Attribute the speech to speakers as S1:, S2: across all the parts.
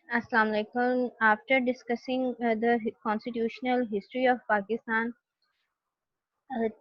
S1: Assalamu alaikum. After discussing the constitutional history of Pakistan,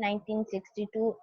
S1: 1962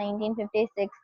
S1: 1956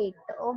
S1: 8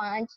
S1: 5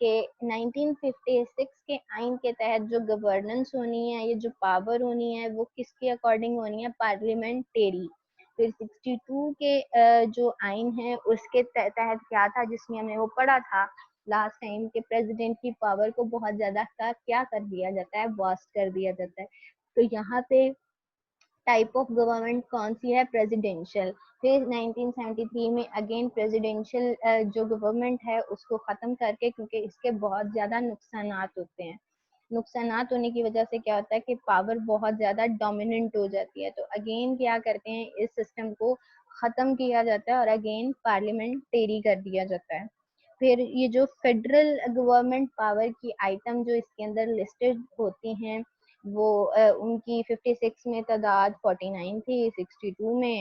S1: کہ 1956 کے آئین کے تحت جو گورننس ہونی ہے، یہ جو پاور ہونی ہے، وہ کس کے اکارڈنگ ہونی ہے؟ پارلیمنٹری. پھر 62 کے جو آئین ہے اس کے تحت کیا تھا، جس میں ہم نے وہ پڑھا تھا لاسٹ ٹائم، کہ پریزیڈنٹ کی پاور کو بہت زیادہ کیا کر دیا جاتا ہے؟ واسٹ کر دیا جاتا ہے. تو یہاں پہ ٹائپ آف گورنمنٹ کون سی ہے؟ پریزیڈینشیل. پھر 1973 میں اگین پریزیڈینشیل جو گورنمنٹ ہے اس کو ختم کر کے، کیونکہ اس کے بہت زیادہ نقصانات ہوتے ہیں. نقصانات ہونے کی وجہ سے کیا ہوتا ہے کہ پاور بہت زیادہ ڈومیننٹ ہو جاتی ہے. تو اگین کیا کرتے ہیں، اس سسٹم کو ختم کیا جاتا ہے اور اگین پارلیمنٹری کر دیا جاتا ہے. پھر یہ جو فیڈرل گورنمنٹ پاور کی آئٹم جو اس کے اندر لسٹڈ ہوتی ہیں، وہ ان کی 56 میں تعداد 49 تھی، 62 میں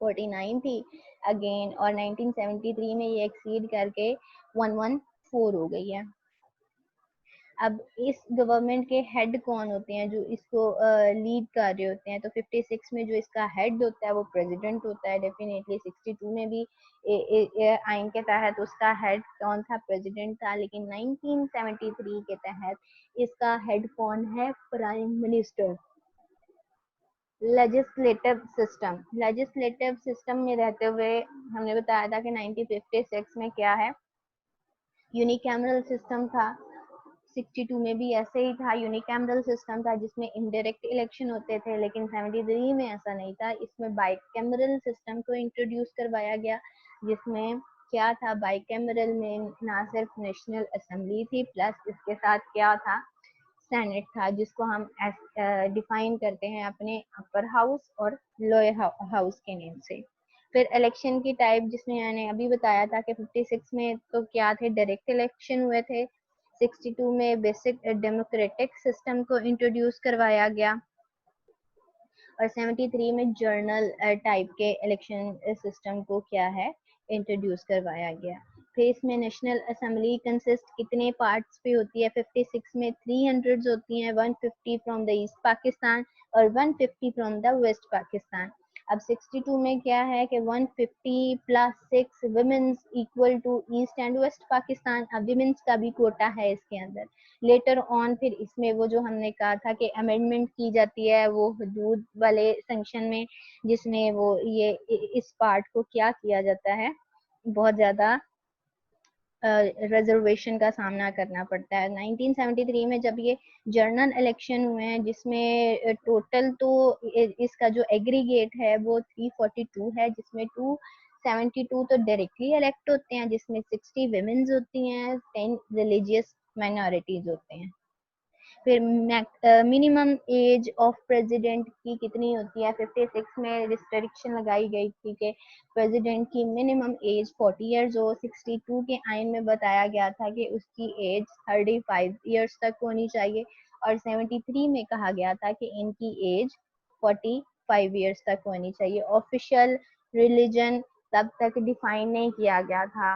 S1: 49 تھی اگین، اور 1973 میں یہ ایکسیڈ کر کے 114 ہو گئی ہے. اب اس گورنمنٹ کے ہیڈ کون ہوتے ہیں جو اس کو لیڈ کر رہے ہوتے ہیں؟ تو 56 میں جو اس کا ہیڈ ہوتا ہے وہ پریزیڈنٹ ہوتا ہے ڈیفینیٹلی. 62 میں بھی آئین کے تحت اس کا ہیڈ کون تھا؟ پریزیڈنٹ تھا. لیکن 1973 کے تحت اس کا ہیڈ کون ہے؟ Prime minister. لیجسلیٹو سسٹم میں رہتے ہوئے ہم نے بتایا تھا کہ 1956 میں کیا ہے؟ یونیکیمرل سسٹم تھا. 62 میں بھی ایسے ہی تھا، یونیکیمرل سسٹم تھا جس میں انڈائریکٹ الیکشن ہوتے تھے. لیکن 73 میں ایسا نہیں تھا، اس میں بائی کیمرل سسٹم کو انٹروڈیوس کروایا گیا، جس میں کیا تھا؟ بائی کیمرل میں نہ صرف نیشنل اسمبلی تھی، پلس اس کے ساتھ کیا تھا؟ سینٹ تھا، جس کو ہم ڈیفائن کرتے ہیں اپنے اپر ہاؤس اور لوئر ہاؤس کے نیم سے. پھر الیکشن کی ٹائپ، جس میں میں نے ابھی بتایا تھا کہ 56 میں تو کیا تھے؟ ڈائریکٹ الیکشن ہوئے تھے. 62 میں بیسک ڈیموکریٹک سسٹم کو انٹروڈیوس کروایا گیا، اور 73 میں جرنل ٹائپ کے الیکشن سسٹم کو کیا ہے؟ انٹروڈیوس کروایا گیا. پھر اس میں نیشنل اسمبلی کنسسٹ کتنے پارٹس پہ ہوتی ہے؟ 56 میں 300 ہوتی ہیں، 150 فرام دا ایسٹ پاکستان اور 150 فرام دا ویسٹ پاکستان. اب 62 میں کیا ہے کہ 150 plus 6 women's equal to east and west Pakistan. اب ویمنس کا بھی کوٹا ہے اس کے اندر. لیٹر آن پھر اس میں وہ جو ہم نے کہا تھا کہ امینڈمنٹ کی جاتی ہے وہ حدود والے سینکشن میں، جس میں وہ یہ اس پارٹ کو کیا جاتا ہے؟ بہت زیادہ ریزرویشن کا سامنا کرنا پڑتا ہے. 1973 میں جب یہ جرنل الیکشن ہوئے ہیں، جس میں ٹوٹل تو اس کا جو ایگریگیٹ ہے وہ 342 ہے، جس میں 272 تو ڈائریکٹلی الیکٹ ہوتے ہیں، جس میں 60 ویمنز ہوتی ہیں، 10 ریلیجیس مائنورٹیز ہوتے ہیں. پھر منیمم ایج آف پریزیڈنٹ کی کتنی ہوتی ہے؟ 56 میں ریسٹرکشن لگائی گئی تھی کہ پریزیڈنٹ کی منیمم ایج 40 ایئرز ہو. 62 کے آئین میں بتایا گیا تھا کہ اس کی ایج 35 ایئرس تک ہونی چاہیے، اور 73 میں کہا گیا تھا کہ ان کی ایج 45 ایئرس تک ہونی چاہیے. آفیشیل ریلیجن تب تک ڈیفائن نہیں کیا گیا تھا.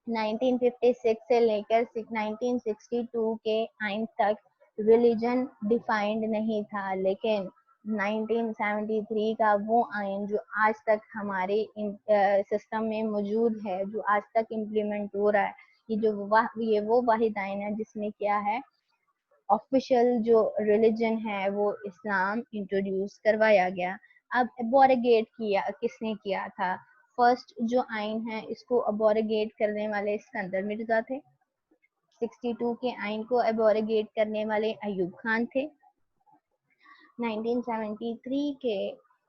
S1: 1956 سے لے کر 1962 کے آئین تک ریلیجن ڈیفائنڈ نہیں تھا. لیکن 1973 کا وہ آئین جو آج تک ہمارے سسٹم میں موجود ہے، جو آج تک امپلیمنٹ ہو رہا ہے، یہ وہ واحد آئین ہے جس میں کیا ہے؟ آفیشیل جو ریلیجن ہے وہ اسلام انٹروڈیوس کروایا گیا. اب ابوریگیٹ کیا کس نے کیا تھا؟ فرسٹ جو آئین ہے اس کو ابوریگیٹ کرنے والے اسکندر مرزا تھے. 62 کے آئین کو ابوریگیٹ کرنے والے ایوب خان تھے. 1973 کے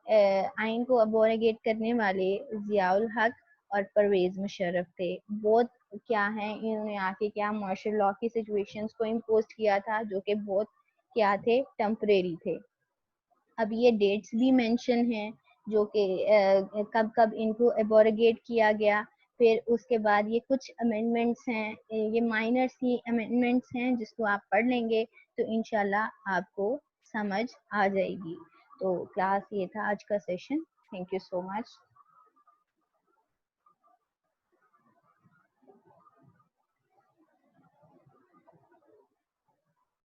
S1: آئین کو ابوریگیٹ کرنے والے ضیاء الحق اور پرویز مشرف تھے. بہت کیا ہیں، انہوں نے آ کے کیا مارشل لا کی سچویشنز کو امپوز کیا تھا، جو کہ بہت کیا تھے؟ ٹیمپریری تھے. اب یہ ڈیٹس بھی مینشن ہیں جو کہ کب کب ان کو ابوریگیٹ کیا گیا. پھر اس کے بعد یہ کچھ امینڈمنٹس ہیں، یہ مائنر سی امینڈمنٹس ہیں جس کو آپ پڑھ لیں گے تو انشاءاللہ آپ کو سمجھ آ جائے گی. تو کلاس یہ تھا آج کا session. Thank you so much.